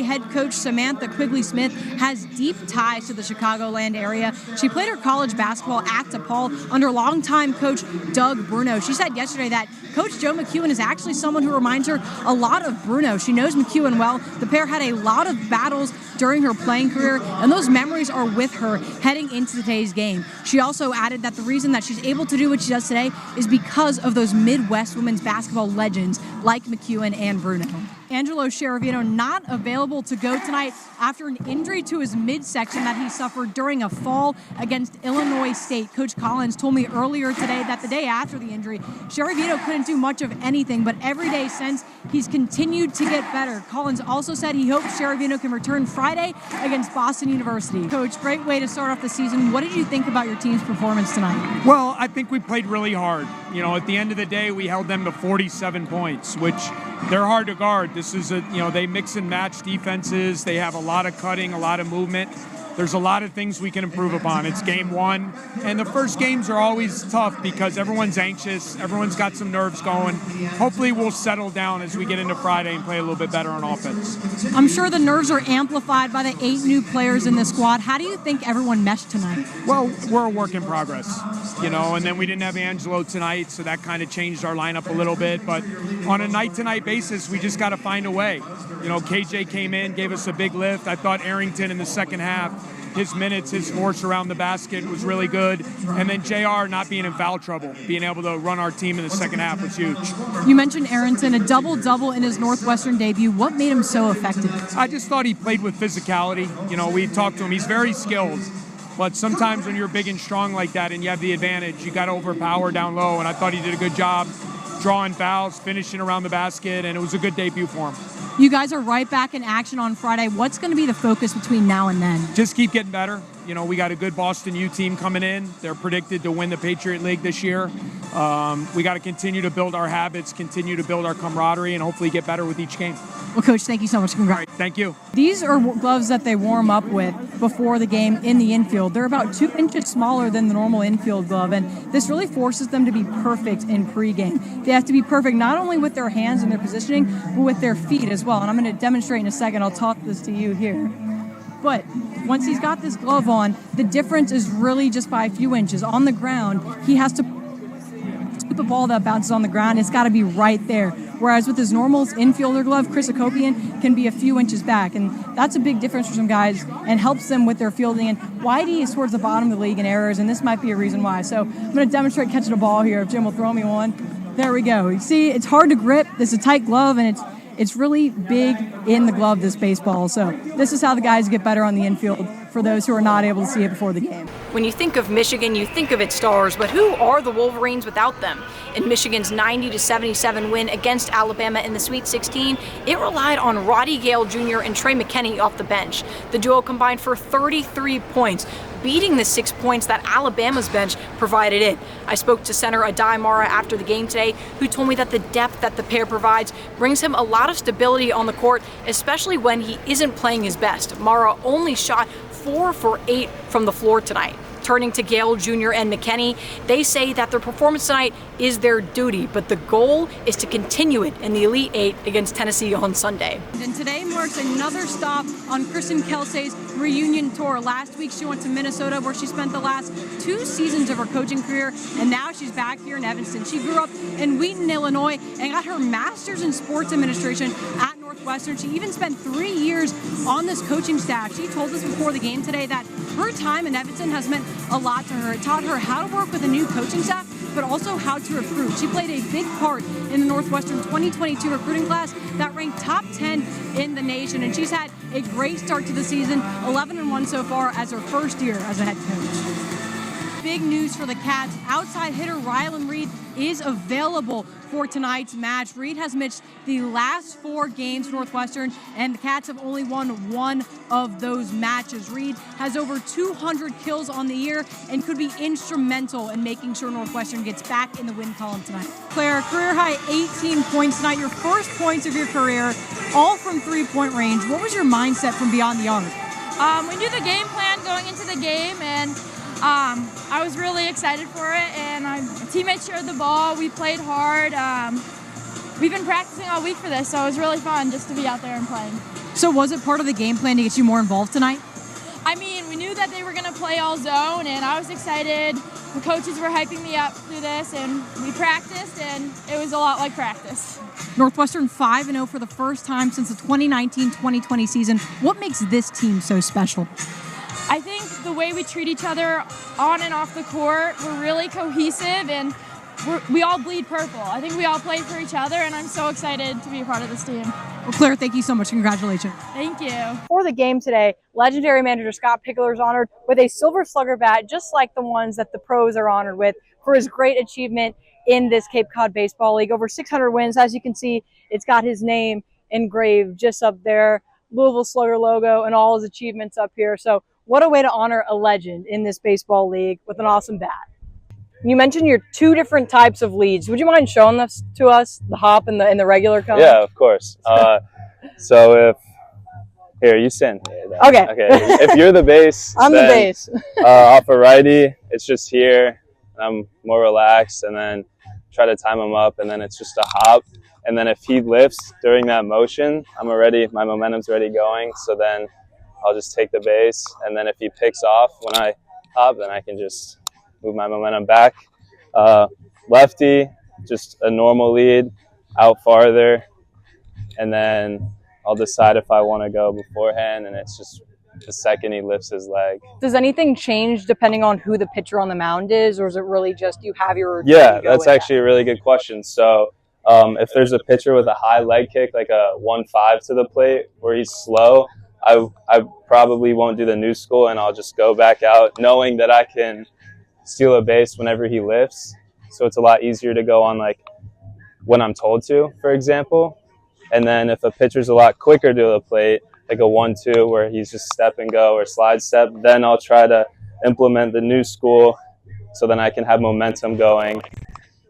head coach Samantha Quigley-Smith has deep ties to the Chicagoland area. She played her college basketball at DePaul under longtime coach Doug Bruno. She said yesterday that Coach Joe McEwen is actually someone who reminds her a lot of Bruno. She knows McEwen well. The pair had a lot of battles during her playing career, and those memories are with her heading into today's game. She also added that the reason that she's able to do what she does today is because of those Midwest women's basketball legends like McEwen and Bruno. Angelo Cherovino not available to go tonight after an injury to his midsection that he suffered during a fall against Illinois State. Coach Collins told me earlier today that the day after the injury, Cherovino couldn't do much of anything, but every day since, he's continued to get better. Collins also said he hopes Cherovino can return Friday against Boston University. Coach, great way to start off the season. What did you think about your team's performance tonight? Well, I think we played really hard. You know, at the end of the day, we held them to 47 points, which they're hard to guard. This is they mix and match defenses. They have a lot of cutting, a lot of movement. There's a lot of things we can improve upon. It's game one, and the first games are always tough because everyone's anxious. Everyone's got some nerves going. Hopefully we'll settle down as we get into Friday and play a little bit better on offense. I'm sure the nerves are amplified by the 8 new players in the squad. How do you think everyone meshed tonight? Well, we're a work in progress, and then we didn't have Angelo tonight, so that kind of changed our lineup a little bit. But on a night-to-night basis, we just got to find a way. KJ came in, gave us a big lift. I thought Arrington in the second half, his minutes, his force around the basket was really good. And then JR not being in foul trouble, being able to run our team in the second half was huge. You mentioned Arrington, a double-double in his Northwestern debut. What made him so effective? I just thought he played with physicality. We talked to him. He's very skilled. But sometimes when you're big and strong like that and you have the advantage, you got to overpower down low. And I thought he did a good job drawing fouls, finishing around the basket, and it was a good debut for him. You guys are right back in action on Friday. What's going to be the focus between now and then? Just keep getting better. We got a good Boston U team coming in. They're predicted to win the Patriot League this year. We got to continue to build our habits, continue to build our camaraderie, and hopefully get better with each game. Well, Coach, thank you so much. Congrats. Right, thank you. These are gloves that they warm up with before the game in the infield. They're about 2 inches smaller than the normal infield glove, and this really forces them to be perfect in pregame. They have to be perfect not only with their hands and their positioning, but with their feet as well. And I'm going to demonstrate in a second. I'll talk this to you here. But once he's got this glove on, the difference is really just by a few inches. On the ground, he has to keep a ball that bounces on the ground. It's got to be right there. Whereas with his normal infielder glove, Chris Akopian can be a few inches back. And that's a big difference for some guys and helps them with their fielding. And Whitey is towards the bottom of the league in errors, and this might be a reason why. So I'm going to demonstrate catching a ball here if Jim will throw me one. There we go. You see, it's hard to grip. It's a tight glove, and it's really big in the glove, this baseball. So this is how the guys get better on the infield for those who are not able to see it before the game. When you think of Michigan, you think of its stars, but who are the Wolverines without them? In Michigan's 90-77 win against Alabama in the Sweet 16, it relied on Roddy Gale Jr. and Trey McKinney off the bench. The duo combined for 33 points, beating the 6 points that Alabama's bench provided it. I spoke to center Adai Mara after the game today, who told me that the depth that the pair provides brings him a lot of stability on the court, especially when he isn't playing his best. Mara only shot 4 for 8 from the floor tonight. Turning to Gale Jr. and McKinney, they say that their performance tonight is their duty, but the goal is to continue it in the Elite Eight against Tennessee on Sunday. And today marks another stop on Kristen Kelsey's reunion tour. Last week she went to Minnesota, where she spent the last 2 seasons of her coaching career, and now she's back here in Evanston. She grew up in Wheaton, Illinois, and got her master's in sports administration at Northwestern. She even spent 3 years on this coaching staff. She told us before the game today that her time in Evanston has meant a lot to her. It taught her how to work with a new coaching staff, but also how to recruit. She played a big part in the Northwestern 2022 recruiting class that ranked top 10 in the nation, and she's had a great start to the season, 11-1 so far as her first year as a head coach. Big news for the Cats. Outside hitter Rylan Reed is available for tonight's match. Reed has missed the last 4 games for Northwestern, and the Cats have only won 1 of those matches. Reed has over 200 kills on the year and could be instrumental in making sure Northwestern gets back in the win column tonight. Claire, career high 18 points tonight, your first points of your career, all from 3-point range. What was your mindset from beyond the arc? We knew the game plan going into the game, and I was really excited for it, and my teammates shared the ball. We played hard. We've been practicing all week for this, so it was really fun just to be out there and playing. So was it part of the game plan to get you more involved tonight? I mean, we knew that they were going to play all zone, and I was excited. The coaches were hyping me up through this, and we practiced, and it was a lot like practice. Northwestern 5-0 for the first time since the 2019-2020 season. What makes this team so special? I think the way we treat each other on and off the court, we're really cohesive, and we all bleed purple. I think we all play for each other, and I'm so excited to be a part of this team. Well, Claire, thank you so much. Congratulations. Thank you. For the game today, legendary manager Scott Pickler is honored with a Silver Slugger bat, just like the ones that the pros are honored with, for his great achievement in this Cape Cod Baseball League. Over 600 wins. As you can see, it's got his name engraved just up there, Louisville Slugger logo, and all his achievements up here. So what a way to honor a legend in this baseball league with an awesome bat. You mentioned your two different types of leads. Would you mind showing this to us, the hop and the regular cone? Yeah, of course. So if here you stand. Okay. If you're the base, I'm the base. Off a righty, it's just here. I'm more relaxed, and then try to time him up, and then it's just a hop. And then if he lifts during that motion, my momentum's already going. So then I'll just take the base, and then if he picks off when I hop, then I can just move my momentum back. Lefty, just a normal lead, out farther, and then I'll decide if I want to go beforehand, and it's just the second he lifts his leg. Does anything change depending on who the pitcher on the mound is, or is it really just you have your routine? Yeah, that's actually a really good question. So if there's a pitcher with a high leg kick, like a 1-5 to the plate, where he's slow, I probably won't do the new school, and I'll just go back out knowing that I can steal a base whenever he lifts. So it's a lot easier to go on like when I'm told to, for example. And then if a pitcher's a lot quicker to the plate, like a 1-2 where he's just step and go or slide step, then I'll try to implement the new school so then I can have momentum going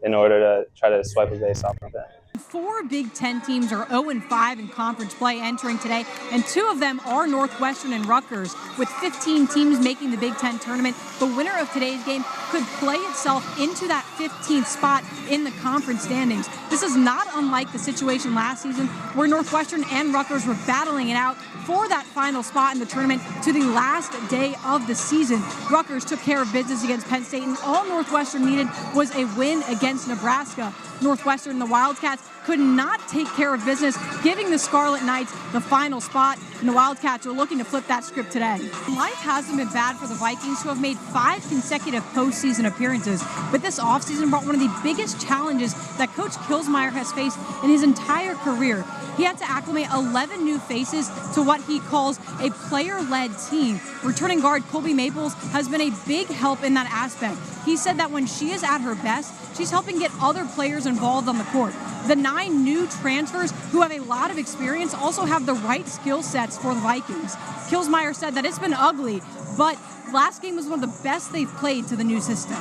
in order to try to swipe a base off of it. 4 Big Ten teams are 0-5 in conference play entering today, and 2 of them are Northwestern and Rutgers. With 15 teams making the Big Ten tournament, the winner of today's game could play itself into that 15th spot in the conference standings. This is not unlike the situation last season where Northwestern and Rutgers were battling it out for that final spot in the tournament to the last day of the season. Rutgers took care of business against Penn State, and all Northwestern needed was a win against Nebraska. Northwestern and the Wildcats could not take care of business, giving the Scarlet Knights the final spot, and the Wildcats are looking to flip that script today. Life hasn't been bad for the Vikings, who have made 5 consecutive postseason appearances, but this offseason brought one of the biggest challenges that Coach Kilsmeyer has faced in his entire career. He had to acclimate 11 new faces to what he calls a player-led team. Returning guard Colby Maples has been a big help in that aspect. He said that when she is at her best, she's helping get other players involved on the court. The 9 new transfers who have a lot of experience also have the right skill sets for the Vikings. Kilsmeyer said that it's been ugly, but last game was one of the best they've played to the new system.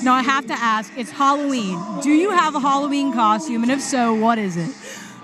Now I have to ask, it's Halloween. Do you have a Halloween costume? And if so, what is it?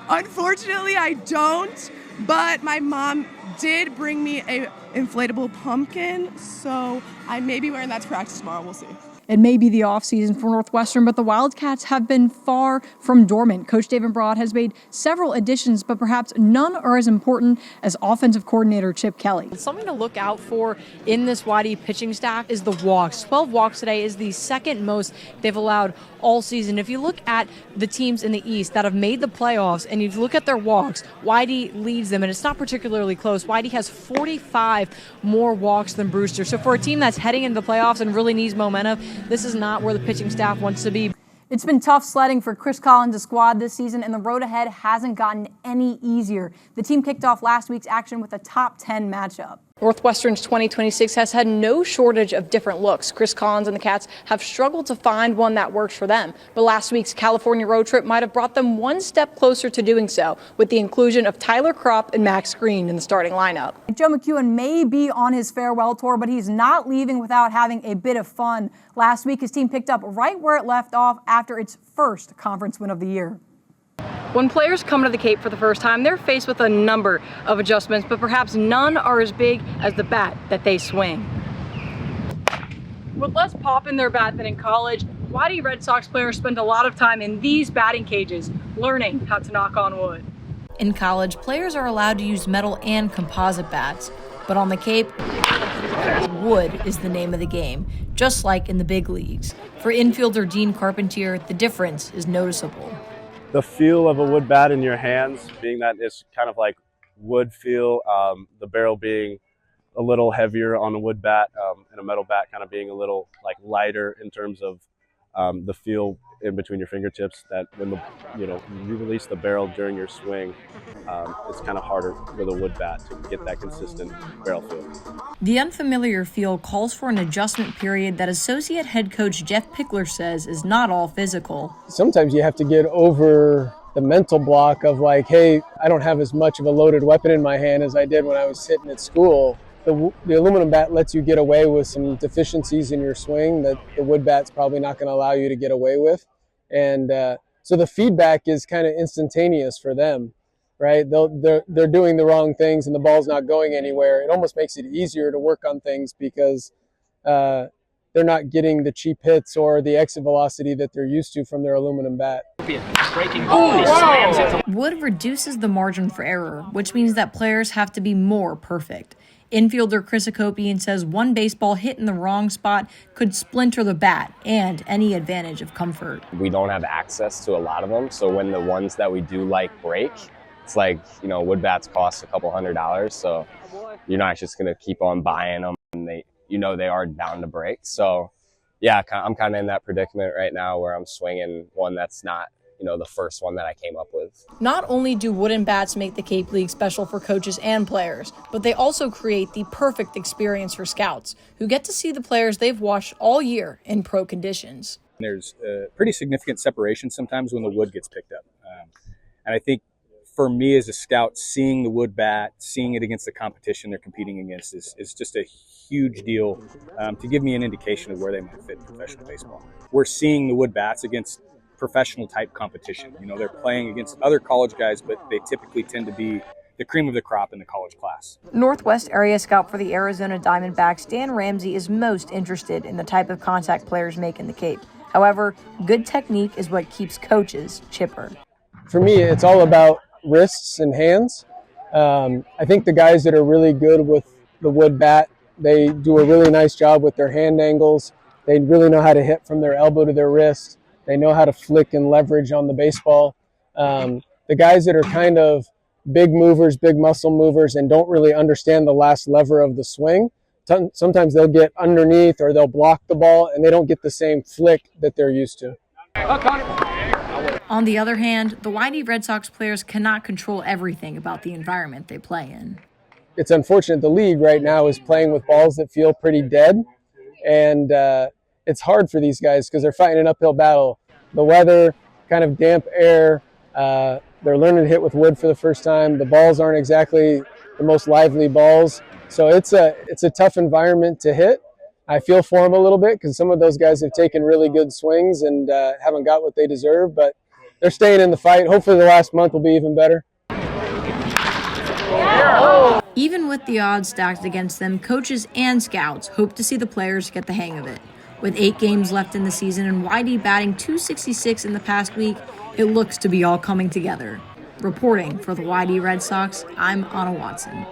Unfortunately, I don't, but my mom did bring me a inflatable pumpkin, so I may be wearing that to practice tomorrow. We'll see. It may be the offseason for Northwestern, but the Wildcats have been far from dormant. Coach David Broad has made several additions, but perhaps none are as important as offensive coordinator Chip Kelly. Something to look out for in this YD pitching staff is the walks. 12 walks today is the second most they've allowed all season. If you look at the teams in the East that have made the playoffs and you look at their walks, YD leads them, and it's not particularly close. YD has 45 more walks than Brewster. So for a team that's heading into the playoffs and really needs momentum, this is not where the pitching staff wants to be. It's been tough sledding for Chris Collins' squad this season, and the road ahead hasn't gotten any easier. The team kicked off last week's action with a top 10 matchup. Northwestern's 2026 has had no shortage of different looks. Chris Collins and the Cats have struggled to find one that works for them. But last week's California road trip might have brought them one step closer to doing so, with the inclusion of Tyler Kropp and Max Green in the starting lineup. Joe McEwen may be on his farewell tour, but he's not leaving without having a bit of fun. Last week, his team picked up right where it left off after its first conference win of the year. When players come to the Cape for the first time, they're faced with a number of adjustments, but perhaps none are as big as the bat that they swing. With less pop in their bat than in college, YD Red Sox players spend a lot of time in these batting cages, learning how to knock on wood. In college, players are allowed to use metal and composite bats, but on the Cape, wood is the name of the game, just like in the big leagues. For infielder Dean Carpentier, the difference is noticeable. The feel of a wood bat in your hands, being that it's kind of like wood feel, the barrel being a little heavier on a wood bat, and a metal bat kind of being a little like lighter in terms of the feel in between your fingertips, that when you release the barrel during your swing, it's kind of harder with a wood bat to get that consistent barrel feel. The unfamiliar feel calls for an adjustment period that associate head coach Jeff Pickler says is not all physical. Sometimes you have to get over the mental block of like, hey, I don't have as much of a loaded weapon in my hand as I did when I was hitting at school. The aluminum bat lets you get away with some deficiencies in your swing that the wood bat's probably not going to allow you to get away with. And so the feedback is kind of instantaneous for them, right? They're doing the wrong things and the ball's not going anywhere. It almost makes it easier to work on things because they're not getting the cheap hits or the exit velocity that they're used to from their aluminum bat. Wood reduces the margin for error, which means that players have to be more perfect. Infielder Chris Akopian says one baseball hit in the wrong spot could splinter the bat and any advantage of comfort. We don't have access to a lot of them, so when the ones that we do like break, it's like, wood bats cost a couple $100, so you're not just going to keep on buying them, and they are bound to break. So yeah, I'm kind of in that predicament right now where I'm swinging one that's not the first one that I came up with. Not only do wooden bats make the Cape League special for coaches and players, but they also create the perfect experience for scouts who get to see the players they've watched all year in pro conditions. There's a pretty significant separation sometimes when the wood gets picked up. And I think for me as a scout, seeing the wood bat, seeing it against the competition they're competing against is just a huge deal to give me an indication of where they might fit in professional baseball. We're seeing the wood bats against professional type competition. They're playing against other college guys, but they typically tend to be the cream of the crop in the college class. Northwest area scout for the Arizona Diamondbacks, Dan Ramsey, is most interested in the type of contact players make in the Cape. However, good technique is what keeps coaches chipper. For me, it's all about wrists and hands. I think the guys that are really good with the wood bat, they do a really nice job with their hand angles. They really know how to hit from their elbow to their wrist. They know how to flick and leverage on the baseball. The guys that are kind of big movers, big muscle movers, and don't really understand the last lever of the swing, sometimes they'll get underneath or they'll block the ball and they don't get the same flick that they're used to. On the other hand, the YD Red Sox players cannot control everything about the environment they play in. It's unfortunate the league right now is playing with balls that feel pretty dead, and it's hard for these guys because they're fighting an uphill battle. The weather, kind of damp air, they're learning to hit with wood for the first time. The balls aren't exactly the most lively balls. So it's a tough environment to hit. I feel for them a little bit because some of those guys have taken really good swings and haven't got what they deserve, but they're staying in the fight. Hopefully the last month will be even better. Even with the odds stacked against them, coaches and scouts hope to see the players get the hang of it. With 8 games left in the season and YD batting .266 in the past week, it looks to be all coming together. Reporting for the YD Red Sox, I'm Anna Watson.